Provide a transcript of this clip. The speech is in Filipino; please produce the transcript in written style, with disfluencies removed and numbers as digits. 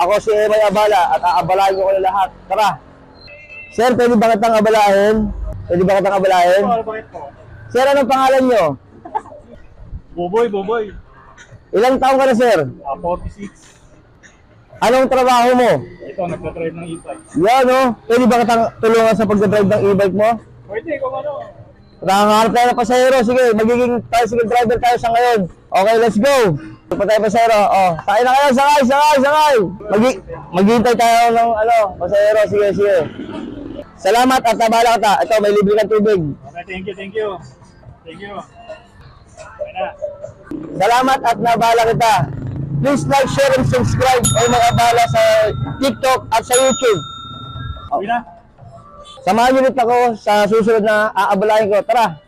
Ako si Emay Abala at aabalahin ko kayo lahat. Tara! Sir, pwede ba kitang abalahin? Pwede ba kitang abalahin? Bakit po? Sir, anong pangalan nyo? Buboy, Buboy. Ilang taong ka na, sir? 46. Anong trabaho mo? Ito, nagka-drive ng e-bike. Yan, no? Pwede ba kitang tulungan sa pagdadrive ng e-bike mo? Pwede, kung ano. Nakakarap tayo ng pasahero. Sige, magiging tricycle driver tayo sa ngayon. Okay, let's go! Pa tayo pasahero. Oh, sakay na kayo, sakay! Maghihintay tayo ng pasahero. Sige, sige. Salamat at nabala kita. Ito, may libre kang tubig. Okay, thank you. Thank you. Okay na. Salamat at nabala kita. Please like, share, and subscribe ay mag-abala sa TikTok at sa YouTube. Okay na. Samahan niyo ulit ako sa susunod na aabalahin ko. Tara!